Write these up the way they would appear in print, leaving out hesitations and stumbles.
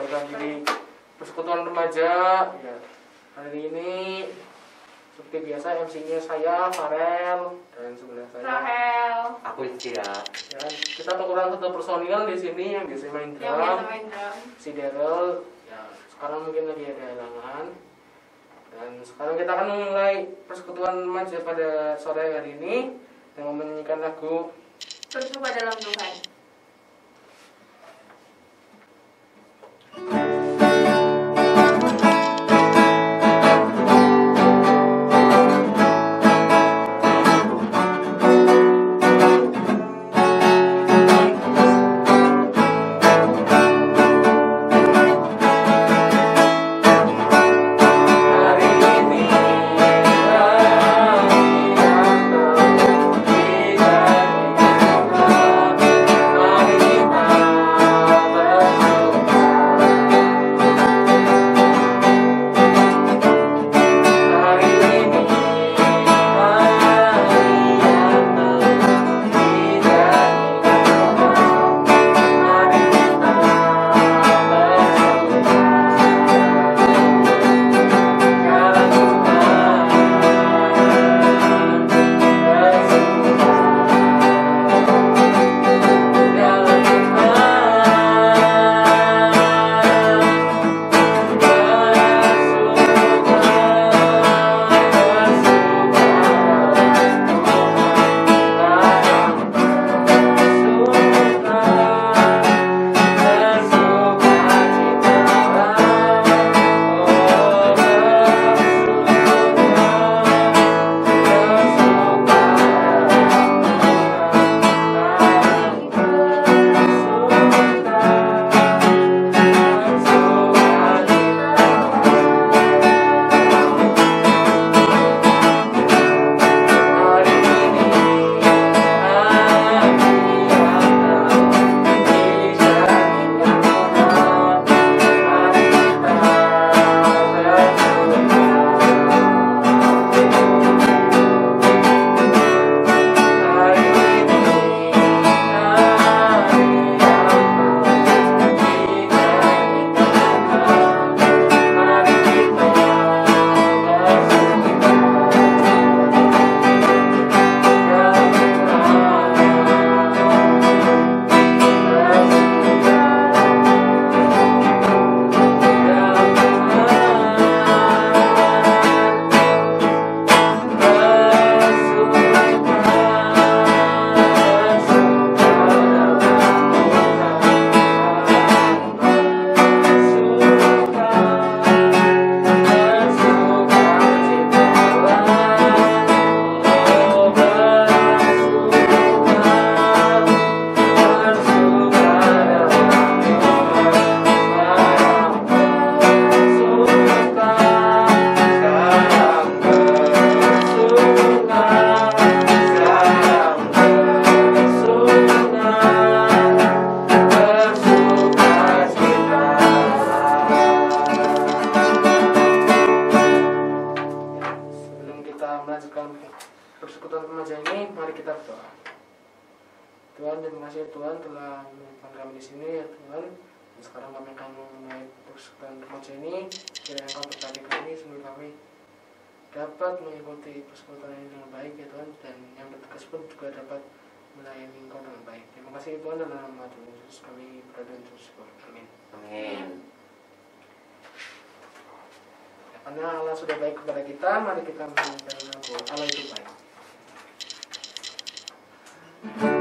balik lagi di Persekutuan Remaja. Ya, hari ini seperti biasa MC-nya saya Farel dan sebelah saya Rahel. Aku Cia. Ya, kita kekurangan satu personil di sini yang biasa main drum. Si Daryl. Ya, sekarang mungkin lagi ada halangan. Dan sekarang kita akan memulai Persekutuan Remaja pada sore hari ini dengan menyanyikan lagu Bersuka dalam Tuhan. Persekutuan Remaja ini, mari kita berdoa. Tuhan, terima kasih Tuhan telah menyimpan kami di sini ya Tuhan. Dan sekarang kami akan memulai Persekutuan Remaja ini. Kiranya Engkau berkati kami sehingga kami dapat mengikuti persekutuan ini dengan baik ya Tuhan, dan yang bertugas pun juga dapat melayani Engkau dengan baik. Terima kasih Tuhan, dalam nama Tuhan Yesus kami berdoa dan bersyukur. Amin. Amin. Karena Allah sudah baik kepada kita, mari kita menyanyikan lagu Allah itu baik. Amin.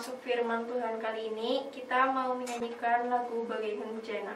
masuk firman Tuhan kali ini, kita mau menyanyikan lagu Bagaikan Bejana.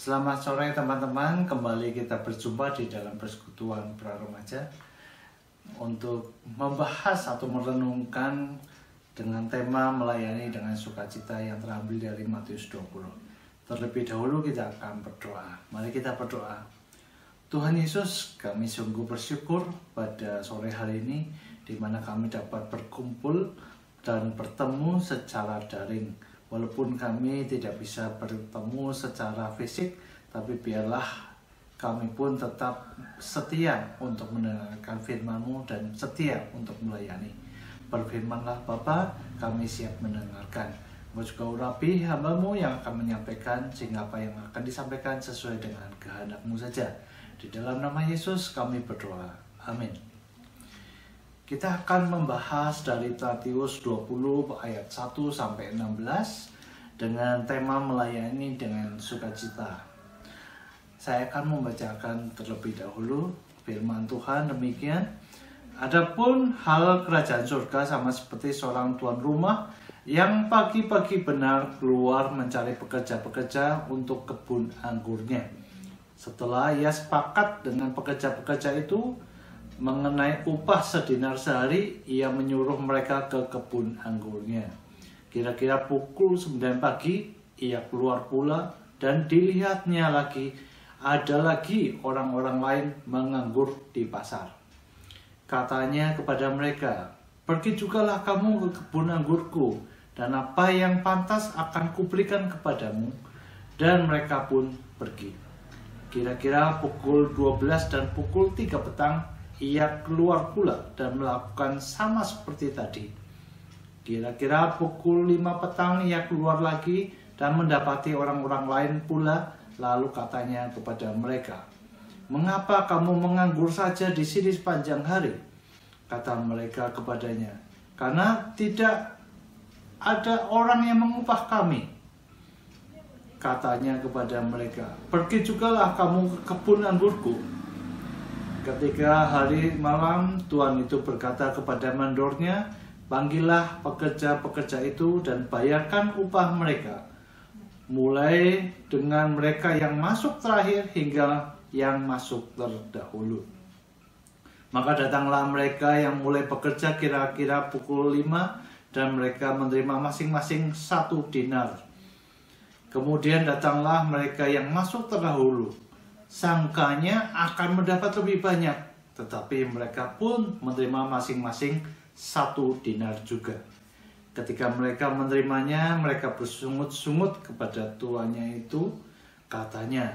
Selamat sore teman-teman, kembali kita berjumpa di dalam persekutuan pra remaja untuk membahas atau merenungkan dengan tema melayani dengan sukacita yang terambil dari Matius 20. Terlebih dahulu kita akan berdoa. Mari kita berdoa. Tuhan Yesus, kami sungguh bersyukur pada sore hari ini di mana kami dapat berkumpul dan bertemu secara daring. Walaupun kami tidak bisa bertemu secara fisik, tapi biarlah kami pun tetap setia untuk mendengarkan firman-Mu dan setia untuk melayani. Berfirmanlah Bapa, kami siap mendengarkan. Engkau juga urapi hamba-Mu yang akan menyampaikan, sehingga apa yang akan disampaikan sesuai dengan kehendak-Mu saja. Di dalam nama Yesus kami berdoa. Amin. Kita akan membahas dari Matius 20 ayat 1 sampai 16 dengan tema melayani dengan sukacita. Saya akan membacakan terlebih dahulu firman Tuhan demikian. Adapun hal kerajaan surga sama seperti seorang tuan rumah yang pagi-pagi benar keluar mencari pekerja-pekerja untuk kebun anggurnya. Setelah ia sepakat dengan pekerja-pekerja itu mengenai upah sedinar sehari, ia menyuruh mereka ke kebun anggurnya. Kira-kira pukul 9 pagi, ia keluar pula dan dilihatnya lagi, ada lagi orang-orang lain menganggur di pasar. Katanya kepada mereka, pergi jugalah kamu ke kebun anggurku, dan apa yang pantas akan kuberikan kepadamu. Dan mereka pun pergi. Kira-kira pukul 12 dan pukul 3 petang, ia keluar pula dan melakukan sama seperti tadi. Kira-kira pukul 5 petang ia keluar lagi dan mendapati orang-orang lain pula, lalu katanya kepada mereka, mengapa kamu menganggur saja di sini sepanjang hari? kata mereka kepadanya, karena tidak ada orang yang mengupah kami. Katanya kepada mereka, pergi jugalah kamu ke kebun anggurku. Ketika hari malam, tuan itu berkata kepada mandornya, panggillah pekerja-pekerja itu dan bayarkan upah mereka, mulai dengan mereka yang masuk terakhir hingga yang masuk terdahulu. Maka datanglah mereka yang mulai bekerja kira-kira pukul 5, dan mereka menerima masing-masing 1 dinar. Kemudian datanglah mereka yang masuk terdahulu, sangkanya akan mendapat lebih banyak, tetapi mereka pun menerima masing-masing 1 dinar juga. Ketika mereka menerimanya, mereka bersungut-sungut kepada tuannya itu, katanya,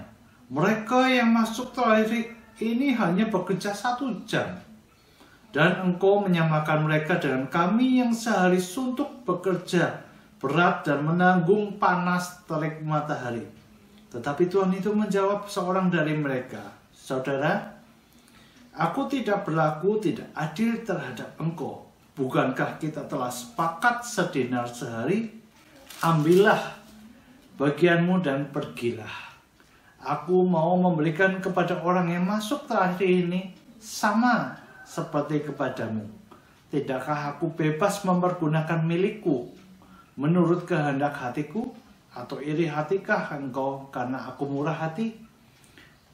mereka yang masuk terakhir ini hanya bekerja 1 jam, dan engkau menyamakan mereka dengan kami yang sehari suntuk bekerja berat dan menanggung panas terik matahari. Tetapi Tuhan itu menjawab seorang dari mereka, saudara, aku tidak berlaku tidak adil terhadap engkau. Bukankah kita telah sepakat sedenar sehari? Ambillah bagianmu dan pergilah. Aku mau memberikan kepada orang yang masuk terakhir ini sama seperti kepadamu. Tidakkah aku bebas mempergunakan milikku menurut kehendak hatiku, atau iri hatikah engkau karena aku murah hati?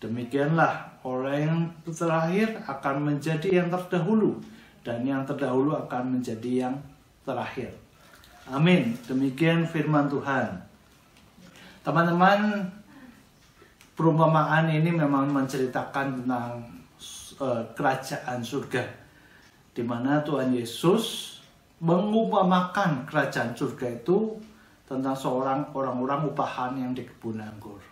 Demikianlah orang yang terakhir akan menjadi yang terdahulu, dan yang terdahulu akan menjadi yang terakhir. Amin. Demikian firman Tuhan. Teman-teman, perumpamaan ini memang menceritakan tentang kerajaan surga, di mana Tuhan Yesus mengumpamakan kerajaan surga itu tentang orang-orang upahan yang di kebun anggur.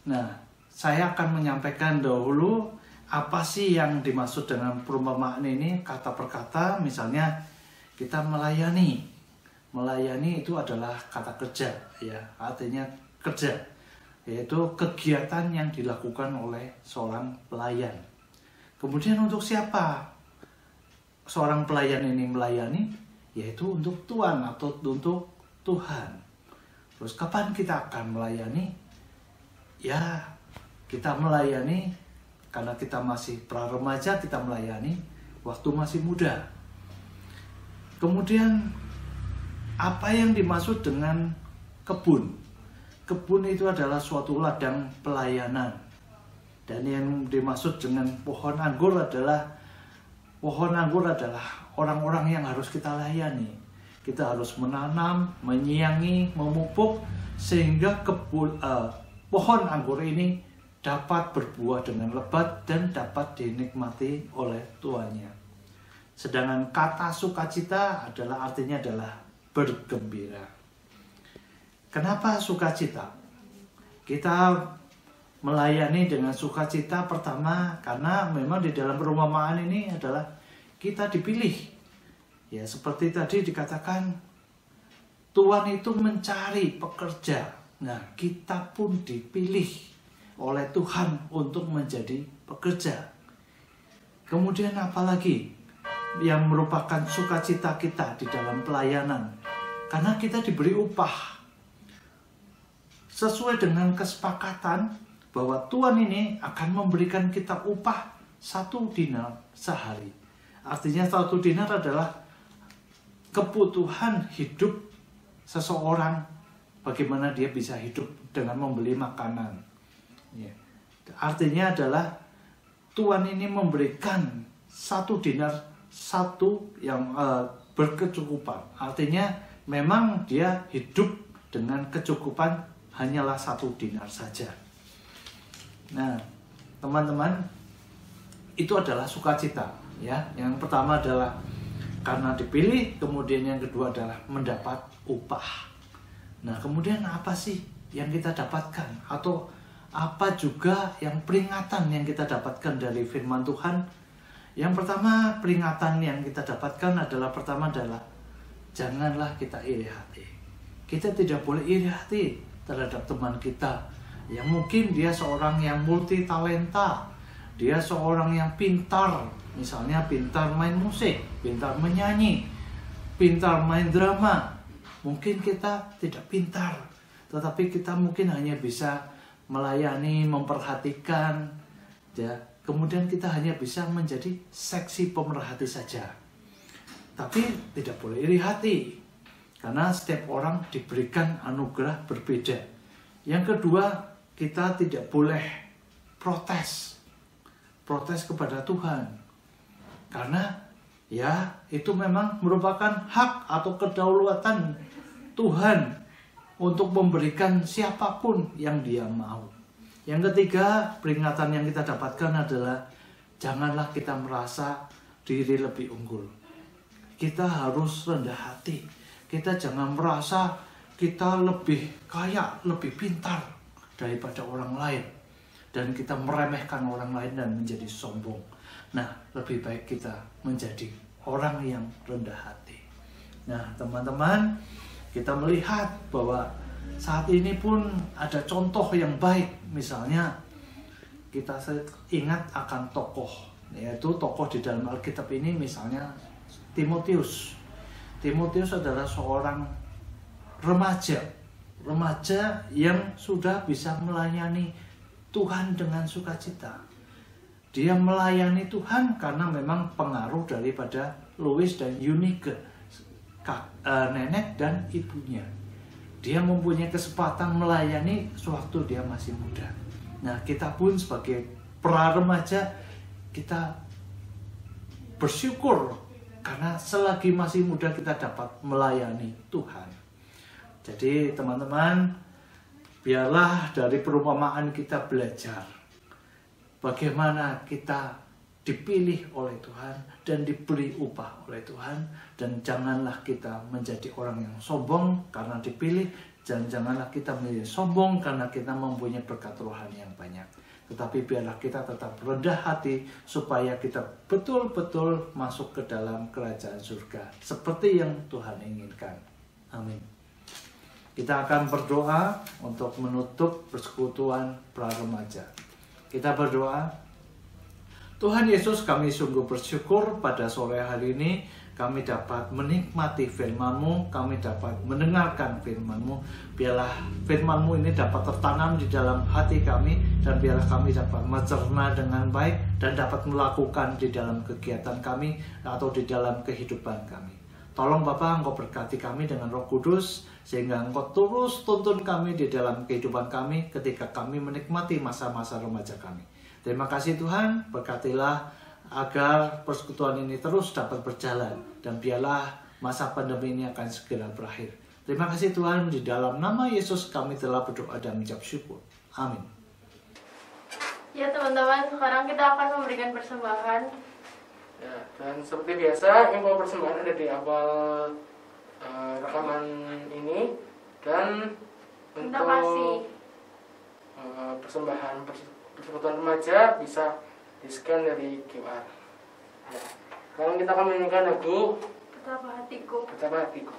Nah, saya akan menyampaikan dahulu apa sih yang dimaksud dengan perumpamaan ini kata per kata. Misalnya kita melayani. Melayani itu adalah kata kerja, ya, artinya kerja, yaitu kegiatan yang dilakukan oleh seorang pelayan. Kemudian untuk siapa seorang pelayan ini melayani? Yaitu untuk Tuhan atau untuk Tuhan. Terus kapan kita akan melayani? Ya, kita melayani karena kita masih pra-remaja, kita melayani waktu masih muda. Kemudian apa yang dimaksud dengan kebun? Kebun itu adalah suatu ladang pelayanan. Dan yang dimaksud dengan pohon anggur adalah orang-orang yang harus kita layani. Kita harus menanam, menyiangi, memupuk sehingga pohon anggur ini dapat berbuah dengan lebat dan dapat dinikmati oleh tuannya. Sedangkan kata sukacita artinya adalah bergembira. Kenapa sukacita? Kita melayani dengan sukacita pertama karena memang di dalam perumpamaan ini adalah kita dipilih. Ya, seperti tadi dikatakan, Tuhan itu mencari pekerja. Nah, kita pun dipilih oleh Tuhan untuk menjadi pekerja. Kemudian apalagi yang merupakan sukacita kita di dalam pelayanan? Karena kita diberi upah sesuai dengan kesepakatan bahwa Tuhan ini akan memberikan kita upah 1 dinar sehari. Artinya 1 dinar adalah kebutuhan hidup seseorang, bagaimana dia bisa hidup dengan membeli makanan. Ya. Artinya adalah Tuhan ini memberikan 1 dinar, 1 yang berkecukupan. Artinya memang dia hidup dengan kecukupan hanyalah 1 dinar saja. Nah, teman-teman, itu adalah sukacita. Ya, yang pertama adalah karena dipilih, kemudian yang kedua adalah mendapat upah. Nah, kemudian apa sih yang kita dapatkan? Atau apa juga yang peringatan yang kita dapatkan dari firman Tuhan? Yang pertama, peringatan yang kita dapatkan adalah janganlah kita iri hati. Kita tidak boleh iri hati terhadap teman kita yang mungkin dia seorang yang multi talenta. dia seorang yang pintar, misalnya pintar main musik, pintar menyanyi, pintar main drama. Mungkin kita tidak pintar, tetapi kita mungkin hanya bisa melayani, memperhatikan, ya. Kemudian kita hanya bisa menjadi seksi pemerhati saja. Tapi tidak boleh iri hati, karena setiap orang diberikan anugerah berbeda. Yang kedua, kita tidak boleh protes kepada Tuhan, karena ya itu memang merupakan hak atau kedaulatan Tuhan untuk memberikan siapapun yang Dia mau. Yang ketiga, peringatan yang kita dapatkan adalah janganlah kita merasa diri lebih unggul. Kita harus rendah hati. Kita jangan merasa kita lebih kaya, lebih pintar daripada orang lain, dan kita meremehkan orang lain dan menjadi sombong. Nah, lebih baik kita menjadi orang yang rendah hati. Nah, teman-teman, kita melihat bahwa saat ini pun ada contoh yang baik. Misalnya, kita ingat akan tokoh, yaitu tokoh di dalam Alkitab ini, misalnya Timotius. Timotius adalah seorang remaja yang sudah bisa melayani Tuhan dengan sukacita. Dia melayani Tuhan karena memang pengaruh daripada Lois dan Eunike, nenek dan ibunya. Dia mempunyai kesempatan melayani sewaktu dia masih muda. Nah, kita pun sebagai pra remaja, kita bersyukur karena selagi masih muda kita dapat melayani Tuhan. Jadi teman-teman, biarlah dari perumpamaan kita belajar bagaimana kita dipilih oleh Tuhan dan diberi upah oleh Tuhan. Dan janganlah kita menjadi orang yang sombong karena dipilih, dan janganlah kita menjadi sombong karena kita mempunyai berkat rohani yang banyak. Tetapi biarlah kita tetap rendah hati supaya kita betul-betul masuk ke dalam kerajaan surga seperti yang Tuhan inginkan. Amin. Kita akan berdoa untuk menutup persekutuan pra remaja. Kita berdoa. Tuhan Yesus, kami sungguh bersyukur pada sore hari ini kami dapat menikmati firman-Mu, kami dapat mendengarkan firman-Mu. Biarlah firman-Mu ini dapat tertanam di dalam hati kami, dan biarlah kami dapat mencerna dengan baik dan dapat melakukan di dalam kegiatan kami atau di dalam kehidupan kami. Tolong Bapa, Engkau berkati kami dengan Roh Kudus, sehingga Engkau terus tuntun kami di dalam kehidupan kami ketika kami menikmati masa-masa remaja kami. Terima kasih Tuhan, berkatilah agar persekutuan ini terus dapat berjalan, dan biarlah masa pandemi ini akan segera berakhir. Terima kasih Tuhan, di dalam nama Yesus kami telah berdoa dan mengucap syukur. Amin. Ya teman-teman, sekarang kita akan memberikan persembahan. Ya, dan seperti biasa, info persembahan ada di awal rekaman ini. Dan Terima kasih. Persembahan persekutuan remaja bisa di-scan dari QR. Ya. Sekarang kita akan menyanyikan lagu Betapa Hatiku. Betapa Hatiku.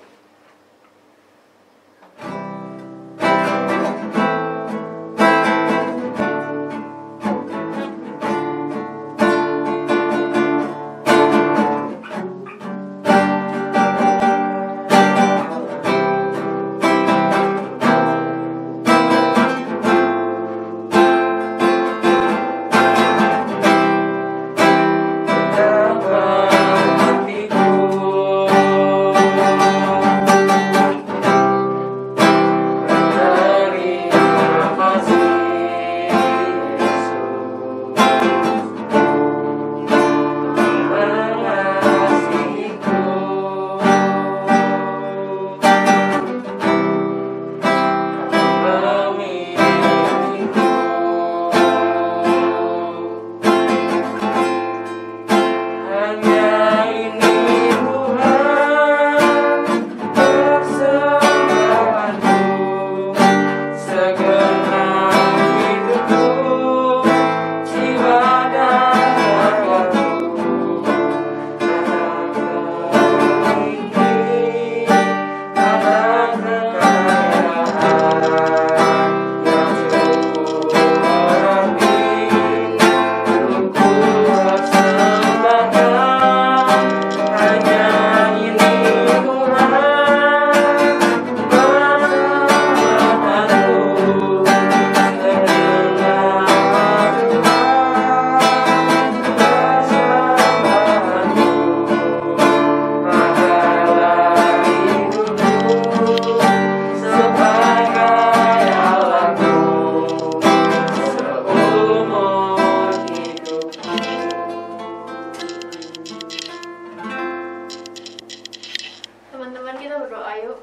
kita berdoa yuk.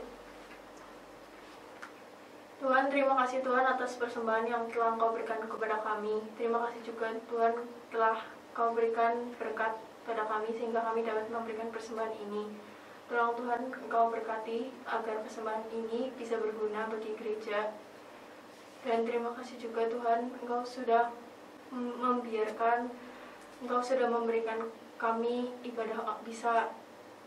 Tuhan, terima kasih Tuhan atas persembahan yang telah Engkau berikan kepada kami. Terima kasih juga Tuhan telah Kau berikan berkat pada kami sehingga kami dapat memberikan persembahan ini. Tolong Tuhan Engkau berkati agar persembahan ini bisa berguna bagi gereja. Dan terima kasih juga Tuhan Engkau sudah membiarkan, Engkau sudah memberikan kami ibadah, bisa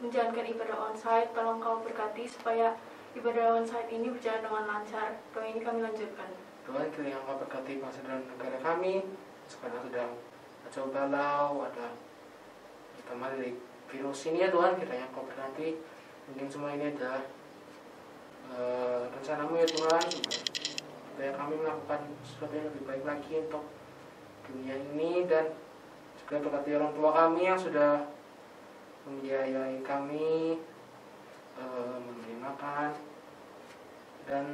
menjalankan ibadah onsite. Tolong Engkau berkati supaya ibadah onsite ini berjalan dengan lancar. Doa ini kami lanjutkan. Tuhan, kiranya Engkau berkati bangsa dan negara kami. Sekarang sedang kacau balau, ada terutama dari virus ini ya Tuhan, kiranya Engkau berkati. Mungkin semua ini adalah rencana-Mu ya Tuhan, supaya kami melakukan sesuatu yang lebih baik lagi untuk dunia ini. Dan juga berkati orang tua kami yang sudah membiayai kami, memberi makan dan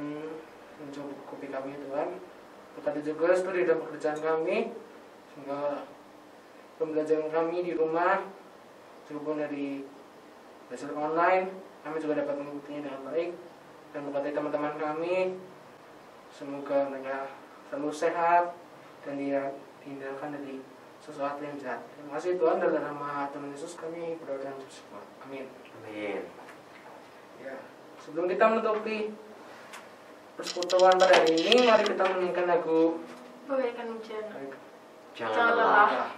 mencukupi kami Tuhan. Berkati juga studi dan pekerjaan kami, sehingga pembelajaran kami di rumah cukup dari belajar online kami juga dapat mengikutinya dengan baik. Dan berkati teman-teman kami, semoga mereka selalu sehat dan dihindarkan dari sesuatu yang jahat. Terima kasih Tuhan, dalam nama Tuhan Yesus kami berdoa dan bersyukur. Amin. Amin. Ya, sebelum kita menutupi persekutuan pada hari ini, mari kita menyanyikan lagu Bagaikan hujan. Jangan Jangan lelah. lelah.